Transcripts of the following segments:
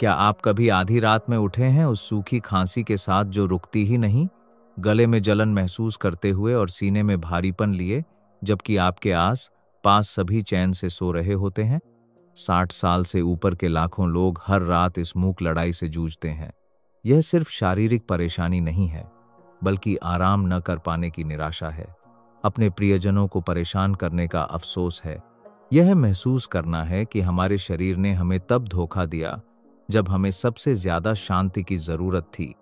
क्या आप कभी आधी रात में उठे हैं उस सूखी खांसी के साथ जो रुकती ही नहीं, गले में जलन महसूस करते हुए और सीने में भारीपन लिए, जबकि आपके आस पास सभी चैन से सो रहे होते हैं? 60 साल से ऊपर के लाखों लोग हर रात इस मूक लड़ाई से जूझते हैं। यह सिर्फ शारीरिक परेशानी नहीं है, बल्कि आराम न कर पाने की निराशा है, अपने प्रियजनों को परेशान करने का अफसोस है। यह महसूस करना है कि हमारे शरीर ने हमें तब धोखा दिया जब हमें सबसे ज्यादा शांति की जरूरत थी।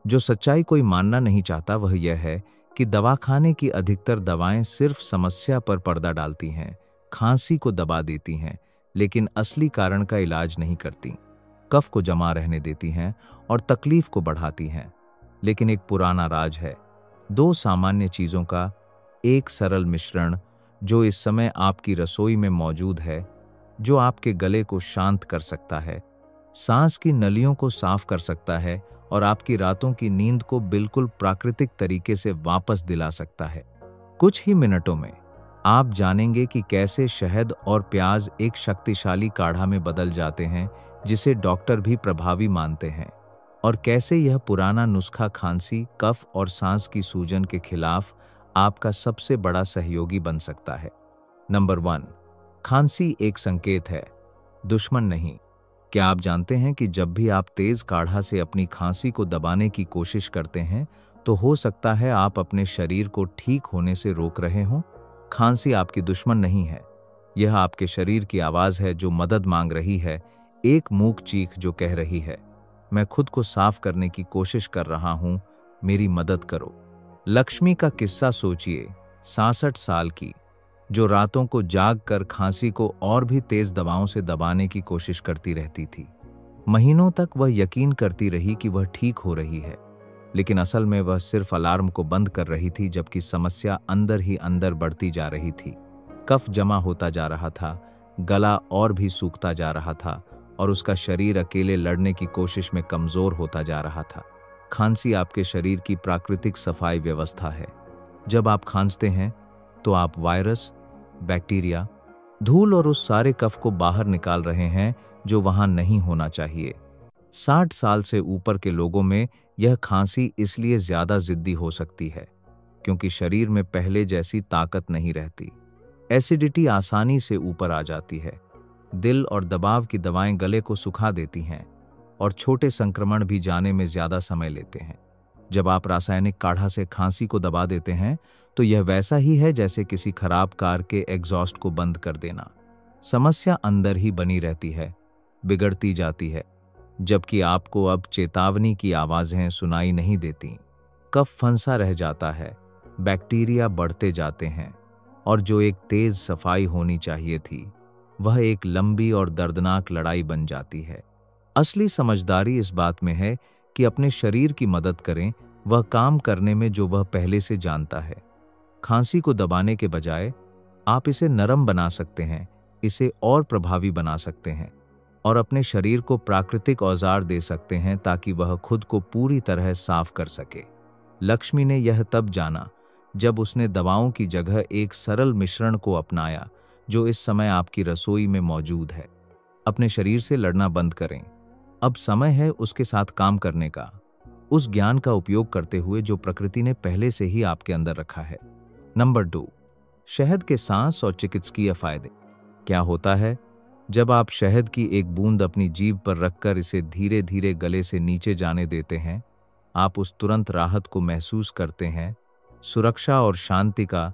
जो सच्चाई कोई मानना नहीं चाहता वह यह है कि दवाखाने की अधिकतर दवाएं सिर्फ समस्या पर पर्दा डालती हैं, खांसी को दबा देती हैं, लेकिन असली कारण का इलाज नहीं करती। कफ को जमा रहने देती हैं और तकलीफ को बढ़ाती हैं। लेकिन एक पुराना राज है, दो सामान्य चीजों का एक सरल मिश्रण जो इस समय आपकी रसोई में मौजूद है, जो आपके गले को शांत कर सकता है, सांस की नलियों को साफ कर सकता है और आपकी रातों की नींद को बिल्कुल प्राकृतिक तरीके से वापस दिला सकता है। कुछ ही मिनटों में आप जानेंगे कि कैसे शहद और प्याज एक शक्तिशाली काढ़ा में बदल जाते हैं जिसे डॉक्टर भी प्रभावी मानते हैं, और कैसे यह पुराना नुस्खा खांसी, कफ और सांस की सूजन के खिलाफ आपका सबसे बड़ा सहयोगी बन सकता है। नंबर 1, खांसी एक संकेत है, दुश्मन नहीं। क्या आप जानते हैं कि जब भी आप तेज काढ़ा से अपनी खांसी को दबाने की कोशिश करते हैं तो हो सकता है आप अपने शरीर को ठीक होने से रोक रहे हों? खांसी आपकी दुश्मन नहीं है, यह आपके शरीर की आवाज है जो मदद मांग रही है, एक मूक चीख जो कह रही है, मैं खुद को साफ करने की कोशिश कर रहा हूं, मेरी मदद करो। लक्ष्मी का किस्सा सोचिए, 66 साल की, जो रातों को जाग कर खांसी को और भी तेज दवाओं से दबाने की कोशिश करती रहती थी। महीनों तक वह यकीन करती रही कि वह ठीक हो रही है, लेकिन असल में वह सिर्फ अलार्म को बंद कर रही थी, जबकि समस्या अंदर ही अंदर बढ़ती जा रही थी। कफ जमा होता जा रहा था, गला और भी सूखता जा रहा था और उसका शरीर अकेले लड़ने की कोशिश में कमजोर होता जा रहा था। खांसी आपके शरीर की प्राकृतिक सफाई व्यवस्था है। जब आप खांसते हैं तो आप वायरस, बैक्टीरिया, धूल और उस सारे कफ को बाहर निकाल रहे हैं जो वहां नहीं होना चाहिए। 60 साल से ऊपर के लोगों में यह खांसी इसलिए ज्यादा जिद्दी हो सकती है क्योंकि शरीर में पहले जैसी ताकत नहीं रहती। एसिडिटी आसानी से ऊपर आ जाती है, दिल और दबाव की दवाएं गले को सुखा देती हैं और छोटे संक्रमण भी जाने में ज्यादा समय लेते हैं। जब आप रासायनिक काढ़ा से खांसी को दबा देते हैं तो यह वैसा ही है जैसे किसी खराब कार के एग्जॉस्ट को बंद कर देना। समस्या अंदर ही बनी रहती है, बिगड़ती जाती है, जबकि आपको अब चेतावनी की आवाजें सुनाई नहीं देती। कफ फंसा रह जाता है, बैक्टीरिया बढ़ते जाते हैं और जो एक तेज सफाई होनी चाहिए थी वह एक लंबी और दर्दनाक लड़ाई बन जाती है। असली समझदारी इस बात में है कि अपने शरीर की मदद करें वह काम करने में जो वह पहले से जानता है। खांसी को दबाने के बजाय आप इसे नरम बना सकते हैं, इसे और प्रभावी बना सकते हैं और अपने शरीर को प्राकृतिक औजार दे सकते हैं ताकि वह खुद को पूरी तरह साफ कर सके। लक्ष्मी ने यह तब जाना जब उसने दवाओं की जगह एक सरल मिश्रण को अपनाया जो इस समय आपकी रसोई में मौजूद है। अपने शरीर से लड़ना बंद करें, अब समय है उसके साथ काम करने का, उस ज्ञान का उपयोग करते हुए जो प्रकृति ने पहले से ही आपके अंदर रखा है। नंबर 2, शहद के सांस और चिकित्सकीय फायदे। क्या होता है जब आप शहद की एक बूंद अपनी जीभ पर रखकर इसे धीरे धीरे गले से नीचे जाने देते हैं? आप उस तुरंत राहत को महसूस करते हैं, सुरक्षा और शांति का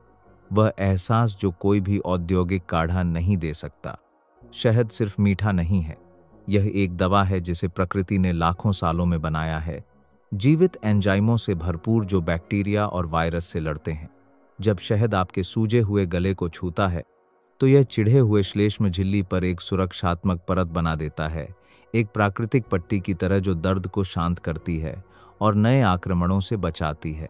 वह एहसास जो कोई भी औद्योगिक काढ़ा नहीं दे सकता। शहद सिर्फ मीठा नहीं है, यह एक दवा है जिसे प्रकृति ने लाखों सालों में बनाया है, जीवित एंजाइमों से भरपूर जो बैक्टीरिया और वायरस से लड़ते हैं। जब शहद आपके सूजे हुए गले को छूता है तो यह चिढ़े हुए श्लेष्म झिल्ली पर एक सुरक्षात्मक परत बना देता है, एक प्राकृतिक पट्टी की तरह जो दर्द को शांत करती है और नए आक्रमणों से बचाती है।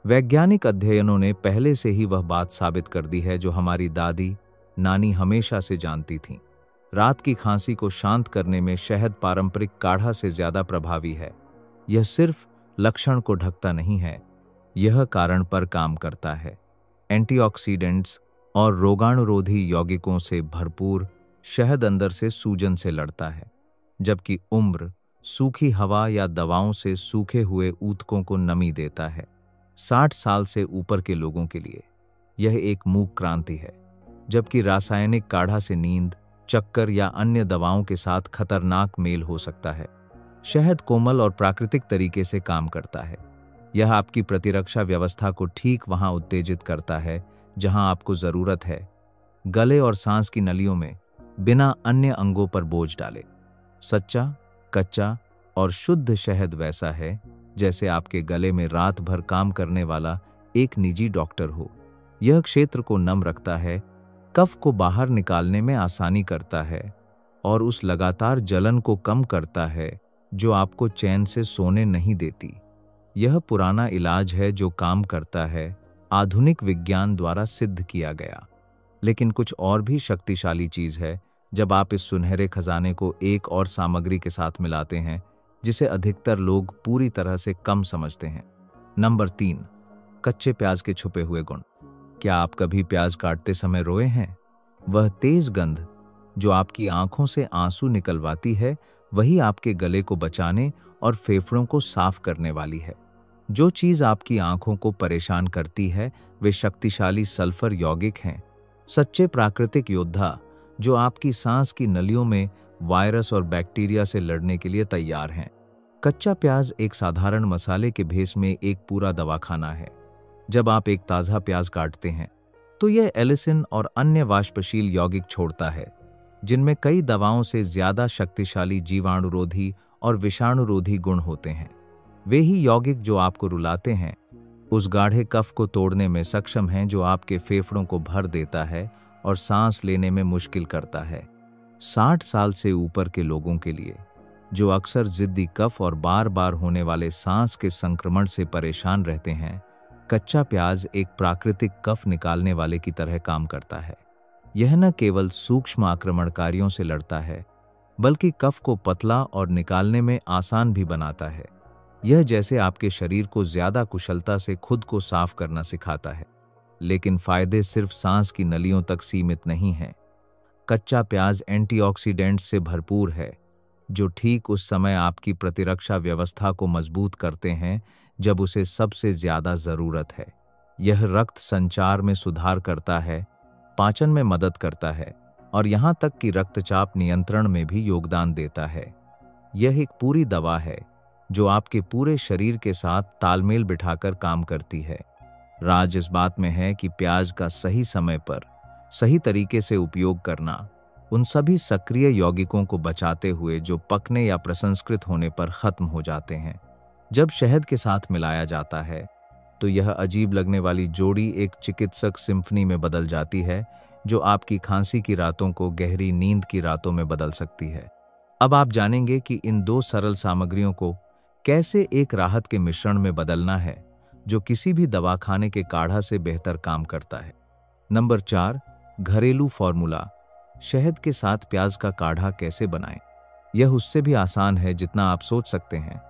वैज्ञानिक अध्ययनों ने पहले से ही वह बात साबित कर दी है जो हमारी दादी नानी हमेशा से जानती थीं। रात की खांसी को शांत करने में शहद पारंपरिक काढ़ा से ज्यादा प्रभावी है। यह सिर्फ लक्षण को ढकता नहीं है, यह कारण पर काम करता है। एंटीऑक्सीडेंट्स और रोगाणुरोधी यौगिकों से भरपूर शहद अंदर से सूजन से लड़ता है, जबकि उम्र सूखी हवा या दवाओं से सूखे हुए ऊतकों को नमी देता है। 60 साल से ऊपर के लोगों के लिए यह एक मूक क्रांति है, जबकि रासायनिक काढ़ा से नींद, चक्कर या अन्य दवाओं के साथ खतरनाक मेल हो सकता है। शहद कोमल और प्राकृतिक तरीके से काम करता है। यह आपकी प्रतिरक्षा व्यवस्था को ठीक वहां उत्तेजित करता है जहां आपको जरूरत है, गले और सांस की नलियों में, बिना अन्य अंगों पर बोझ डाले। सच्चा, कच्चा और शुद्ध शहद वैसा है जैसे आपके गले में रात भर काम करने वाला एक निजी डॉक्टर हो। यह क्षेत्र को नम रखता है, कफ को बाहर निकालने में आसानी करता है और उस लगातार जलन को कम करता है जो आपको चैन से सोने नहीं देती। यह पुराना इलाज है जो काम करता है, आधुनिक विज्ञान द्वारा सिद्ध किया गया। लेकिन कुछ और भी शक्तिशाली चीज है जब आप इस सुनहरे खजाने को एक और सामग्री के साथ मिलाते हैं जिसे अधिकतर लोग पूरी तरह से कम समझते हैं। नंबर 3, कच्चे प्याज के छुपे हुए गुण। क्या आप कभी प्याज काटते समय रोए हैं? वह तेज गंध जो आपकी आंखों से आंसू निकलवाती है, वही आपके गले को बचाने और फेफड़ों को साफ करने वाली है। जो चीज आपकी आंखों को परेशान करती है वे शक्तिशाली सल्फर यौगिक हैं, सच्चे प्राकृतिक योद्धा जो आपकी सांस की नलियों में वायरस और बैक्टीरिया से लड़ने के लिए तैयार हैं। कच्चा प्याज एक साधारण मसाले के भेस में एक पूरा दवाखाना है। जब आप एक ताज़ा प्याज काटते हैं तो यह एलिसिन और अन्य वाष्पशील यौगिक छोड़ता है, जिनमें कई दवाओं से ज्यादा शक्तिशाली जीवाणुरोधी और विषाणुरोधी गुण होते हैं। वे ही यौगिक जो आपको रुलाते हैं, उस गाढ़े कफ को तोड़ने में सक्षम हैं जो आपके फेफड़ों को भर देता है और सांस लेने में मुश्किल करता है। 60 साल से ऊपर के लोगों के लिए जो अक्सर जिद्दी कफ और बार बार होने वाले सांस के संक्रमण से परेशान रहते हैं, कच्चा प्याज एक प्राकृतिक कफ निकालने वाले की तरह काम करता है। यह न केवल सूक्ष्म आक्रमणकारियों से लड़ता है, बल्कि कफ को पतला और निकालने में आसान भी बनाता है। यह जैसे आपके शरीर को ज्यादा कुशलता से खुद को साफ करना सिखाता है। लेकिन फायदे सिर्फ सांस की नलियों तक सीमित नहीं हैं। कच्चा प्याज एंटीऑक्सीडेंट्स से भरपूर है जो ठीक उस समय आपकी प्रतिरक्षा व्यवस्था को मजबूत करते हैं जब उसे सबसे ज्यादा जरूरत है। यह रक्त संचार में सुधार करता है, पाचन में मदद करता है और यहाँ तक कि रक्तचाप नियंत्रण में भी योगदान देता है। यह एक पूरी दवा है जो आपके पूरे शरीर के साथ तालमेल बिठाकर काम करती है। राज इस बात में है कि प्याज का सही समय पर सही तरीके से उपयोग करना उन सभी सक्रिय यौगिकों को बचाते हुए जो पकने या प्रसंस्कृत होने पर खत्म हो जाते हैं। जब शहद के साथ मिलाया जाता है तो यह अजीब लगने वाली जोड़ी एक चिकित्सक सिम्फनी में बदल जाती है जो आपकी खांसी की रातों को गहरी नींद की रातों में बदल सकती है। अब आप जानेंगे कि इन दो सरल सामग्रियों को कैसे एक राहत के मिश्रण में बदलना है जो किसी भी दवाखाने के काढ़ा से बेहतर काम करता है। नंबर 4, घरेलू फॉर्मूला। शहद के साथ प्याज का काढ़ा कैसे बनाएं? यह उससे भी आसान है जितना आप सोच सकते हैं,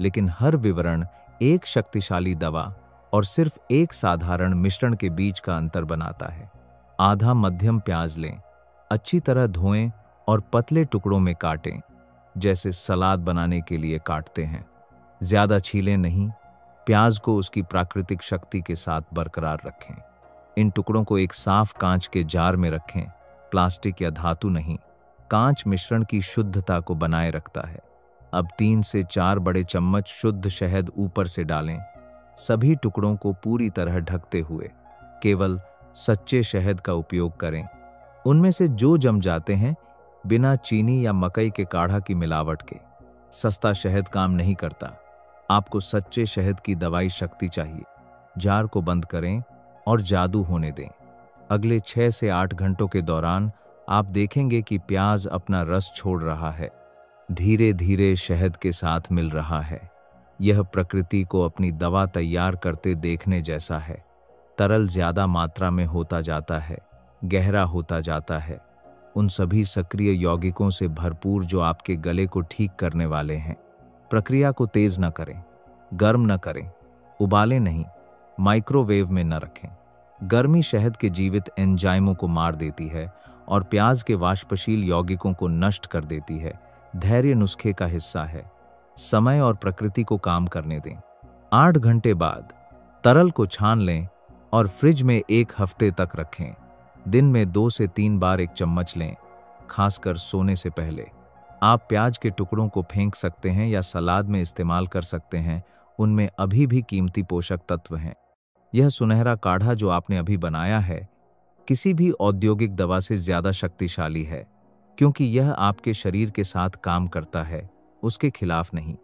लेकिन हर विवरण एक शक्तिशाली दवा और सिर्फ एक साधारण मिश्रण के बीच का अंतर बनाता है। आधा मध्यम प्याज लें, अच्छी तरह धोएं और पतले टुकड़ों में काटें, जैसे सलाद बनाने के लिए काटते हैं। ज्यादा छीलें नहीं, प्याज को उसकी प्राकृतिक शक्ति के साथ बरकरार रखें। इन टुकड़ों को एक साफ कांच के जार में रखें, प्लास्टिक या धातु नहीं। कांच मिश्रण की शुद्धता को बनाए रखता है। अब 3 से 4 बड़े चम्मच शुद्ध शहद ऊपर से डालें, सभी टुकड़ों को पूरी तरह ढकते हुए। केवल सच्चे शहद का उपयोग करें, उनमें से जो जम जाते हैं, बिना चीनी या मकई के काढ़ा की मिलावट के। सस्ता शहद काम नहीं करता, आपको सच्चे शहद की दवाई शक्ति चाहिए। जार को बंद करें और जादू होने दें। अगले 6 से 8 घंटों के दौरान आप देखेंगे कि प्याज अपना रस छोड़ रहा है, धीरे धीरे शहद के साथ मिल रहा है। यह प्रकृति को अपनी दवा तैयार करते देखने जैसा है। तरल ज्यादा मात्रा में होता जाता है, गहरा होता जाता है, उन सभी सक्रिय यौगिकों से भरपूर जो आपके गले को ठीक करने वाले हैं। प्रक्रिया को तेज न करें, गर्म न करें, उबालें नहीं, माइक्रोवेव में न रखें। गर्मी शहद के जीवित एंजाइमों को मार देती है और प्याज के वाष्पशील यौगिकों को नष्ट कर देती है, धैर्य नुस्खे का हिस्सा है। समय और प्रकृति को काम करने दें। 8 घंटे बाद तरल को छान लें और फ्रिज में 1 हफ्ते तक रखें। दिन में 2 से 3 बार 1 चम्मच लें, खासकर सोने से पहले। आप प्याज के टुकड़ों को फेंक सकते हैं या सलाद में इस्तेमाल कर सकते हैं, उनमें अभी भी कीमती पोषक तत्व हैं। यह सुनहरा काढ़ा जो आपने अभी बनाया है, किसी भी औद्योगिक दवा से ज़्यादा शक्तिशाली है, क्योंकि यह आपके शरीर के साथ काम करता है, उसके खिलाफ नहीं।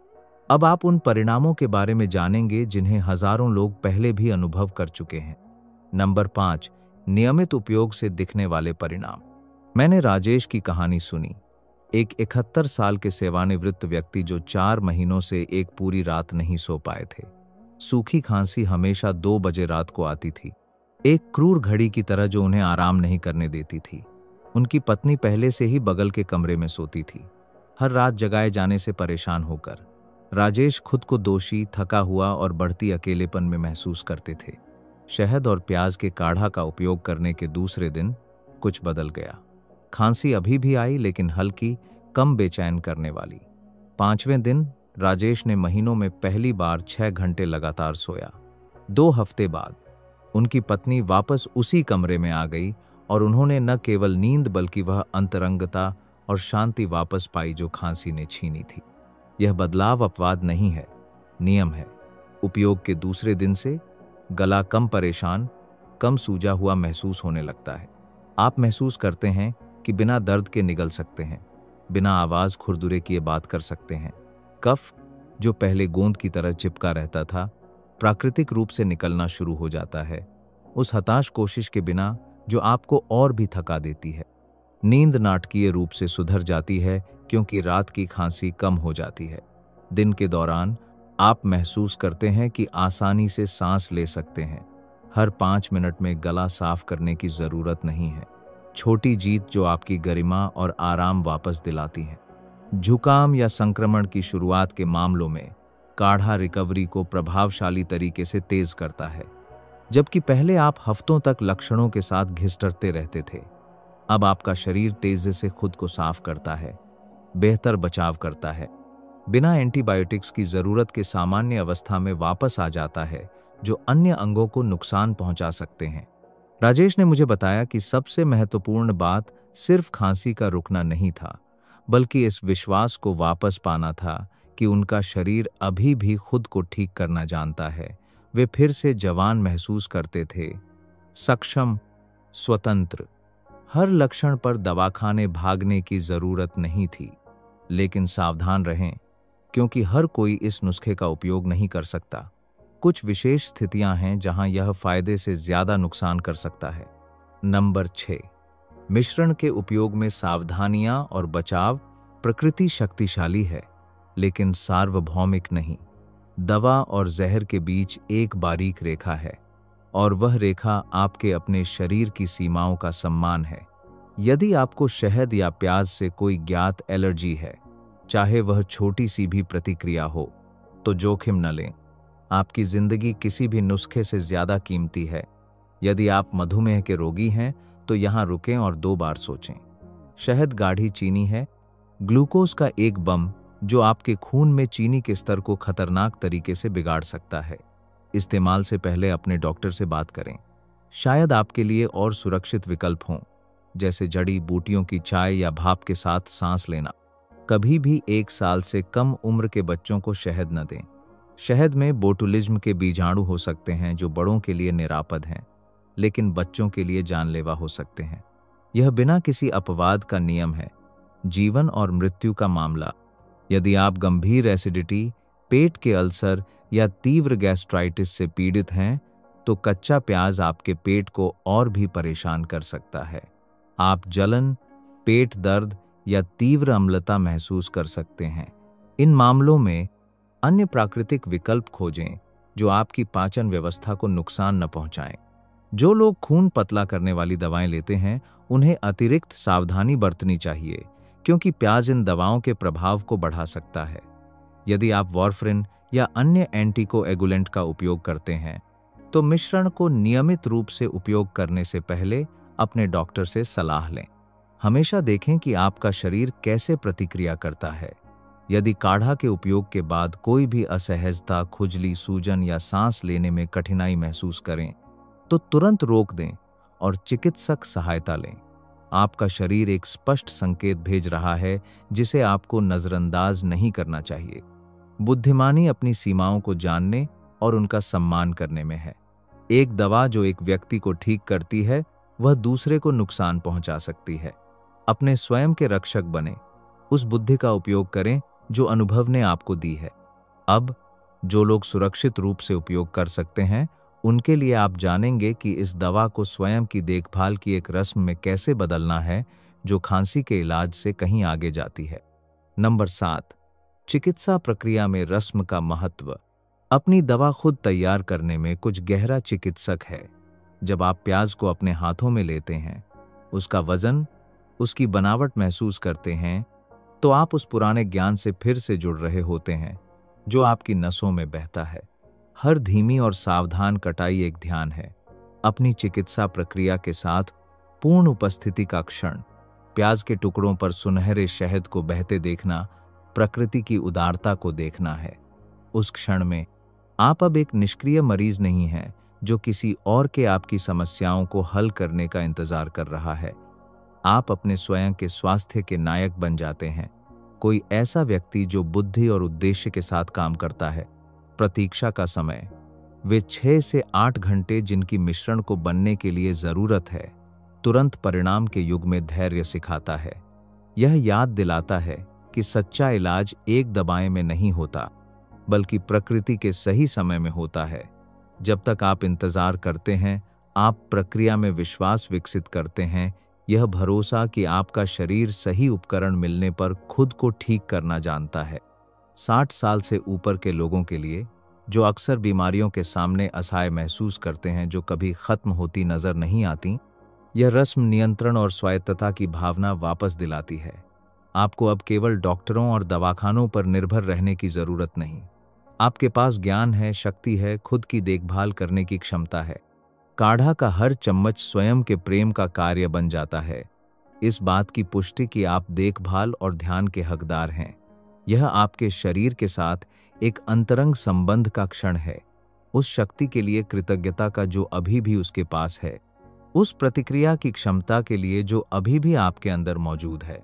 अब आप उन परिणामों के बारे में जानेंगे जिन्हें हजारों लोग पहले भी अनुभव कर चुके हैं। नंबर 5, नियमित उपयोग से दिखने वाले परिणाम। मैंने राजेश की कहानी सुनी। एक 71 साल के सेवानिवृत्त व्यक्ति जो 4 महीनों से एक पूरी रात नहीं सो पाए थे। सूखी खांसी हमेशा 2 बजे रात को आती थी, एक क्रूर घड़ी की तरह जो उन्हें आराम नहीं करने देती थी। उनकी पत्नी पहले से ही बगल के कमरे में सोती थी, हर रात जगाए जाने से परेशान होकर। राजेश खुद को दोषी, थका हुआ और बढ़ती अकेलेपन में महसूस करते थे। शहद और प्याज के काढ़ा का उपयोग करने के दूसरे दिन कुछ बदल गया। खांसी अभी भी आई, लेकिन हल्की, कम बेचैन करने वाली। 5वें दिन राजेश ने महीनों में पहली बार 6 घंटे लगातार सोया। 2 हफ्ते बाद उनकी पत्नी वापस उसी कमरे में आ गई और उन्होंने न केवल नींद बल्कि वह अंतरंगता और शांति वापस पाई जो खांसी ने छीनी थी। यह बदलाव अपवाद नहीं है, नियम है। उपयोग के दूसरे दिन से गला कम परेशान, कम सूजा हुआ महसूस होने लगता है। आप महसूस करते हैं कि बिना दर्द के निगल सकते हैं, बिना आवाज खुरदुरे किए बात कर सकते हैं। कफ जो पहले गोंद की तरह चिपका रहता था, प्राकृतिक रूप से निकलना शुरू हो जाता है, उस हताश कोशिश के बिना जो आपको और भी थका देती है। नींद नाटकीय रूप से सुधर जाती है क्योंकि रात की खांसी कम हो जाती है। दिन के दौरान आप महसूस करते हैं कि आसानी से सांस ले सकते हैं। हर 5 मिनट में गला साफ करने की जरूरत नहीं है। छोटी जीत जो आपकी गरिमा और आराम वापस दिलाती है। जुकाम या संक्रमण की शुरुआत के मामलों में काढ़ा रिकवरी को प्रभावशाली तरीके से तेज करता है। जबकि पहले आप हफ्तों तक लक्षणों के साथ घिसटते रहते थे, अब आपका शरीर तेजी से खुद को साफ करता है, बेहतर बचाव करता है, बिना एंटीबायोटिक्स की जरूरत के सामान्य अवस्था में वापस आ जाता है जो अन्य अंगों को नुकसान पहुंचा सकते हैं। राजेश ने मुझे बताया कि सबसे महत्वपूर्ण बात सिर्फ खांसी का रुकना नहीं था, बल्कि इस विश्वास को वापस पाना था कि उनका शरीर अभी भी खुद को ठीक करना जानता है। वे फिर से जवान महसूस करते थे, सक्षम, स्वतंत्र। हर लक्षण पर दवाखाने भागने की जरूरत नहीं थी। लेकिन सावधान रहें, क्योंकि हर कोई इस नुस्खे का उपयोग नहीं कर सकता। कुछ विशेष स्थितियां हैं जहां यह फायदे से ज्यादा नुकसान कर सकता है। नंबर 6, मिश्रण के उपयोग में सावधानियां और बचाव। प्रकृति शक्तिशाली है, लेकिन सार्वभौमिक नहीं। दवा और जहर के बीच एक बारीक रेखा है, और वह रेखा आपके अपने शरीर की सीमाओं का सम्मान है। यदि आपको शहद या प्याज से कोई ज्ञात एलर्जी है, चाहे वह छोटी सी भी प्रतिक्रिया हो, तो जोखिम न लें। आपकी जिंदगी किसी भी नुस्खे से ज्यादा कीमती है। यदि आप मधुमेह के रोगी हैं, तो यहां रुकें और 2 बार सोचें। शहद गाढ़ी चीनी है, ग्लूकोज का एक बम जो आपके खून में चीनी के स्तर को खतरनाक तरीके से बिगाड़ सकता है। इस्तेमाल से पहले अपने डॉक्टर से बात करें। शायद आपके लिए और सुरक्षित विकल्प हों, जैसे जड़ी बूटियों की चाय या भाप के साथ सांस लेना। कभी भी 1 साल से कम उम्र के बच्चों को शहद न दें। शहद में बोटुलिज्म के बीजाणु हो सकते हैं जो बड़ों के लिए निरापद हैं, लेकिन बच्चों के लिए जानलेवा हो सकते हैं। यह बिना किसी अपवाद का नियम है, जीवन और मृत्यु का मामला। यदि आप गंभीर एसिडिटी, पेट के अल्सर या तीव्र गैस्ट्राइटिस से पीड़ित हैं, तो कच्चा प्याज आपके पेट को और भी परेशान कर सकता है। आप जलन, पेट दर्द या तीव्र अम्लता महसूस कर सकते हैं। इन मामलों में अन्य प्राकृतिक विकल्प खोजें जो आपकी पाचन व्यवस्था को नुकसान न पहुंचाएं। जो लोग खून पतला करने वाली दवाएं लेते हैं, उन्हें अतिरिक्त सावधानी बरतनी चाहिए, क्योंकि प्याज इन दवाओं के प्रभाव को बढ़ा सकता है। यदि आप वारफरिन या अन्य एंटीकोएगुलेंट का उपयोग करते हैं, तो मिश्रण को नियमित रूप से उपयोग करने से पहले अपने डॉक्टर से सलाह लें। हमेशा देखें कि आपका शरीर कैसे प्रतिक्रिया करता है। यदि काढ़ा के उपयोग के बाद कोई भी असहजता, खुजली, सूजन या सांस लेने में कठिनाई महसूस करें, तो तुरंत रोक दें और चिकित्सक सहायता लें। आपका शरीर एक स्पष्ट संकेत भेज रहा है जिसे आपको नजरअंदाज नहीं करना चाहिए। बुद्धिमानी अपनी सीमाओं को जानने और उनका सम्मान करने में है। एक दवा जो एक व्यक्ति को ठीक करती है, वह दूसरे को नुकसान पहुंचा सकती है। अपने स्वयं के रक्षक बने, उस बुद्धि का उपयोग करें जो अनुभव ने आपको दी है। अब जो लोग सुरक्षित रूप से उपयोग कर सकते हैं, उनके लिए आप जानेंगे कि इस दवा को स्वयं की देखभाल की एक रस्म में कैसे बदलना है, जो खांसी के इलाज से कहीं आगे जाती है। नंबर 7, चिकित्सा प्रक्रिया में रस्म का महत्व। अपनी दवा खुद तैयार करने में कुछ गहरा चिकित्सक है। जब आप प्याज को अपने हाथों में लेते हैं, उसका वजन, उसकी बनावट महसूस करते हैं, तो आप उस पुराने ज्ञान से फिर से जुड़ रहे होते हैं जो आपकी नसों में बहता है। हर धीमी और सावधान कटाई एक ध्यान है। अपनी चिकित्सा प्रक्रिया के साथ पूर्ण उपस्थिति का क्षण, प्याज के टुकड़ों पर सुनहरे शहद को बहते देखना, प्रकृति की उदारता को देखना है। उस क्षण में आप अब एक निष्क्रिय मरीज नहीं हैं जो किसी और के आपकी समस्याओं को हल करने का इंतजार कर रहा है। आप अपने स्वयं के स्वास्थ्य के नायक बन जाते हैं। कोई ऐसा व्यक्ति जो बुद्धि और उद्देश्य के साथ काम करता है। प्रतीक्षा का समय, वे 6 से 8 घंटे जिनकी मिश्रण को बनने के लिए जरूरत है, तुरंत परिणाम के युग में धैर्य सिखाता है। यह याद दिलाता है कि सच्चा इलाज एक दवाई में नहीं होता, बल्कि प्रकृति के सही समय में होता है। जब तक आप इंतजार करते हैं, आप प्रक्रिया में विश्वास विकसित करते हैं, यह भरोसा कि आपका शरीर सही उपकरण मिलने पर खुद को ठीक करना जानता है। 60 साल से ऊपर के लोगों के लिए, जो अक्सर बीमारियों के सामने असहाय महसूस करते हैं जो कभी खत्म होती नजर नहीं आती, यह रस्म नियंत्रण और स्वायत्तता की भावना वापस दिलाती है। आपको अब केवल डॉक्टरों और दवाखानों पर निर्भर रहने की जरूरत नहीं। आपके पास ज्ञान है, शक्ति है, खुद की देखभाल करने की क्षमता है। काढ़ा का हर चम्मच स्वयं के प्रेम का कार्य बन जाता है, इस बात की पुष्टि कि आप देखभाल और ध्यान के हकदार हैं। यह आपके शरीर के साथ एक अंतरंग संबंध का क्षण है, उस शक्ति के लिए कृतज्ञता का जो अभी भी उसके पास है, उस प्रतिक्रिया की क्षमता के लिए जो अभी भी आपके अंदर मौजूद है।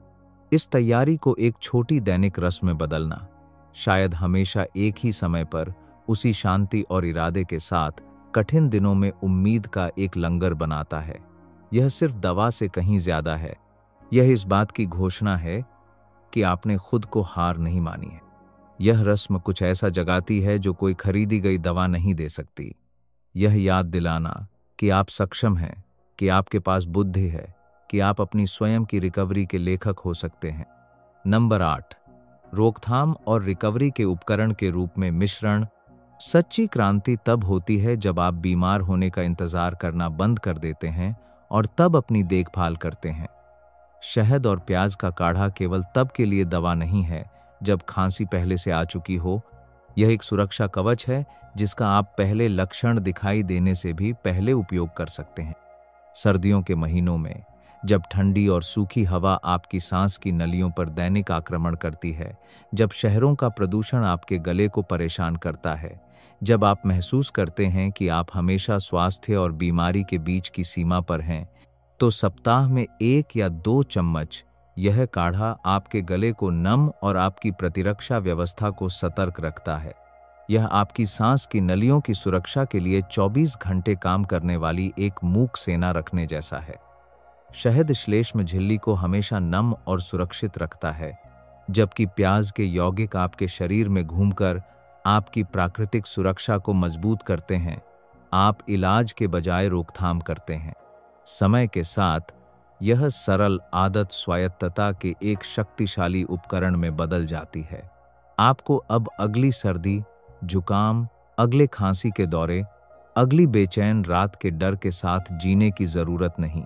इस तैयारी को एक छोटी दैनिक रस्म में बदलना, शायद हमेशा एक ही समय पर, उसी शांति और इरादे के साथ कठिन दिनों में उम्मीद का एक लंगर बनाता है। यह सिर्फ दवा से कहीं ज्यादा है। यह इस बात की घोषणा है कि आपने खुद को हार नहीं मानी है। यह रस्म कुछ ऐसा जगाती है जो कोई खरीदी गई दवा नहीं दे सकती। यह याद दिलाना कि आप सक्षम हैं, कि आपके पास बुद्धि है, कि आप अपनी स्वयं की रिकवरी के लेखक हो सकते हैं। नंबर 8, रोकथाम और रिकवरी के उपकरण के रूप में मिश्रण। सच्ची क्रांति तब होती है जब आप बीमार होने का इंतजार करना बंद कर देते हैं और तब अपनी देखभाल करते हैं। शहद और प्याज का काढ़ा केवल तब के लिए दवा नहीं है जब खांसी पहले से आ चुकी हो। यह एक सुरक्षा कवच है जिसका आप पहले लक्षण दिखाई देने से भी पहले उपयोग कर सकते हैं। सर्दियों के महीनों में, जब ठंडी और सूखी हवा आपकी सांस की नलियों पर दैनिक आक्रमण करती है, जब शहरों का प्रदूषण आपके गले को परेशान करता है, जब आप महसूस करते हैं कि आप हमेशा स्वास्थ्य और बीमारी के बीच की सीमा पर हैं, तो सप्ताह में 1 या 2 चम्मच यह काढ़ा आपके गले को नम और आपकी प्रतिरक्षा व्यवस्था को सतर्क रखता है। यह आपकी सांस की नलियों की सुरक्षा के लिए 24 घंटे काम करने वाली एक मूक सेना रखने जैसा है। शहद श्लेष्म झिल्ली को हमेशा नम और सुरक्षित रखता है, जबकि प्याज के यौगिक आपके शरीर में घूमकर आपकी प्राकृतिक सुरक्षा को मजबूत करते हैं। आप इलाज के बजाय रोकथाम करते हैं। समय के साथ यह सरल आदत स्वायत्तता के एक शक्तिशाली उपकरण में बदल जाती है। आपको अब अगली सर्दी, जुकाम, अगले खांसी के दौरे, अगली बेचैन रात के डर के साथ जीने की जरूरत नहीं।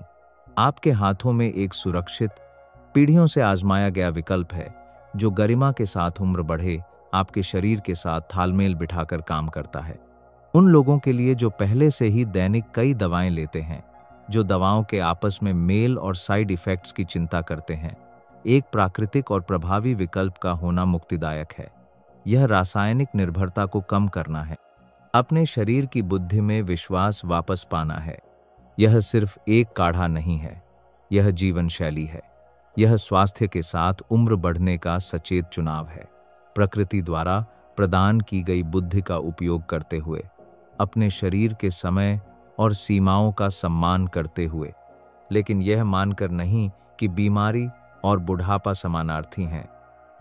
आपके हाथों में एक सुरक्षित, पीढ़ियों से आजमाया गया विकल्प है जो गरिमा के साथ उम्र बढ़े आपके शरीर के साथ तालमेल बिठाकर काम करता है। उन लोगों के लिए जो पहले से ही दैनिक कई दवाएं लेते हैं, जो दवाओं के आपस में मेल और साइड इफेक्ट्स की चिंता करते हैं। एक प्राकृतिक और प्रभावी विकल्प का होना मुक्तिदायक है। यह रासायनिक निर्भरता को कम करना है, अपने शरीर की बुद्धि में विश्वास वापस पाना है। यह सिर्फ एक काढ़ा नहीं है, यह जीवन शैली है। यह स्वास्थ्य के साथ उम्र बढ़ने का सचेत चुनाव है। प्रकृति द्वारा प्रदान की गई बुद्धि का उपयोग करते हुए, अपने शरीर के समय और सीमाओं का सम्मान करते हुए, लेकिन यह मानकर नहीं कि बीमारी और बुढ़ापा समानार्थी हैं।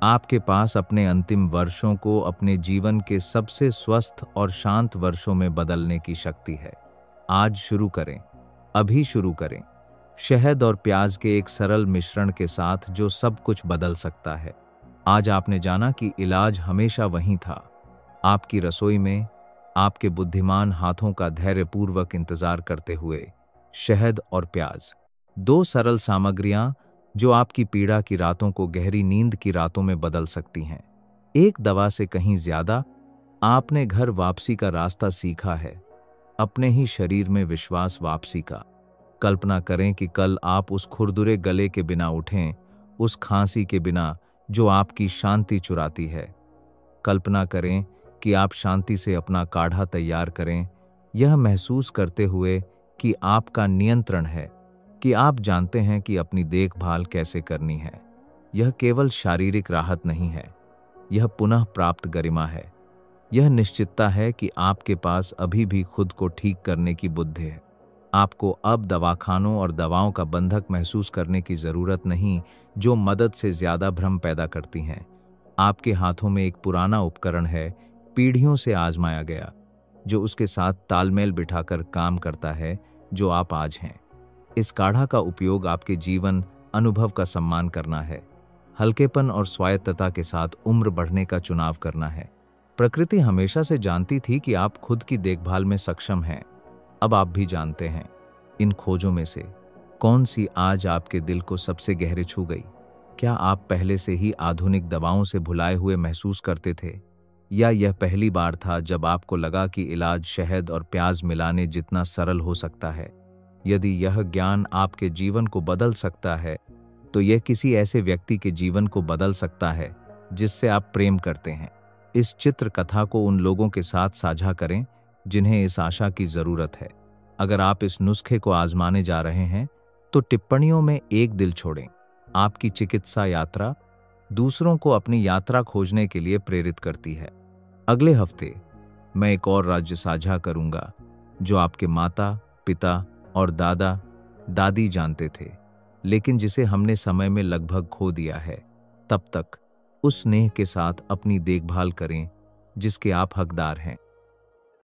आपके पास अपने अंतिम वर्षों को अपने जीवन के सबसे स्वस्थ और शांत वर्षों में बदलने की शक्ति है। आज शुरू करें, अभी शुरू करें, शहद और प्याज के एक सरल मिश्रण के साथ जो सब कुछ बदल सकता है। आज आपने जाना कि इलाज हमेशा वहीं था, आपकी रसोई में, आपके बुद्धिमान हाथों का धैर्यपूर्वक इंतजार करते हुए। शहद और प्याज, दो सरल सामग्रियां जो आपकी पीड़ा की रातों को गहरी नींद की रातों में बदल सकती हैं। एक दवा से कहीं ज्यादा आपने घर वापसी का रास्ता सीखा है, अपने ही शरीर में विश्वास वापसी का। कल्पना करें कि कल आप उस खुरदुरे गले के बिना उठें, उस खांसी के बिना जो आपकी शांति चुराती है। कल्पना करें कि आप शांति से अपना काढ़ा तैयार करें, यह महसूस करते हुए कि आपका नियंत्रण है, कि आप जानते हैं कि अपनी देखभाल कैसे करनी है। यह केवल शारीरिक राहत नहीं है, यह पुनः प्राप्त गरिमा है। यह निश्चितता है कि आपके पास अभी भी खुद को ठीक करने की बुद्धि है। आपको अब दवाखानों और दवाओं का बंधक महसूस करने की जरूरत नहीं, जो मदद से ज्यादा भ्रम पैदा करती हैं। आपके हाथों में एक पुराना उपकरण है, पीढ़ियों से आजमाया गया, जो उसके साथ तालमेल बिठाकर काम करता है जो आप आज हैं। इस काढ़ा का उपयोग आपके जीवन अनुभव का सम्मान करना है, हल्केपन और स्वायत्तता के साथ उम्र बढ़ने का चुनाव करना है। प्रकृति हमेशा से जानती थी कि आप खुद की देखभाल में सक्षम हैं। अब आप भी जानते हैं। इन खोजों में से कौन सी आज आपके दिल को सबसे गहरे छू गई? क्या आप पहले से ही आधुनिक दवाओं से भुलाए हुए महसूस करते थे, या यह पहली बार था जब आपको लगा कि इलाज शहद और प्याज मिलाने जितना सरल हो सकता है? यदि यह ज्ञान आपके जीवन को बदल सकता है, तो यह किसी ऐसे व्यक्ति के जीवन को बदल सकता है जिससे आप प्रेम करते हैं। इस चित्र कथा को उन लोगों के साथ साझा करें जिन्हें इस आशा की जरूरत है। अगर आप इस नुस्खे को आजमाने जा रहे हैं, तो टिप्पणियों में एक दिल छोड़ें। आपकी चिकित्सा यात्रा दूसरों को अपनी यात्रा खोजने के लिए प्रेरित करती है। अगले हफ्ते मैं एक और राज्य साझा करूंगा जो आपके माता, पिता और दादा दादी जानते थे, लेकिन जिसे हमने समय में लगभग खो दिया है। तब तक उस स्नेह के साथ अपनी देखभाल करें जिसके आप हकदार हैं।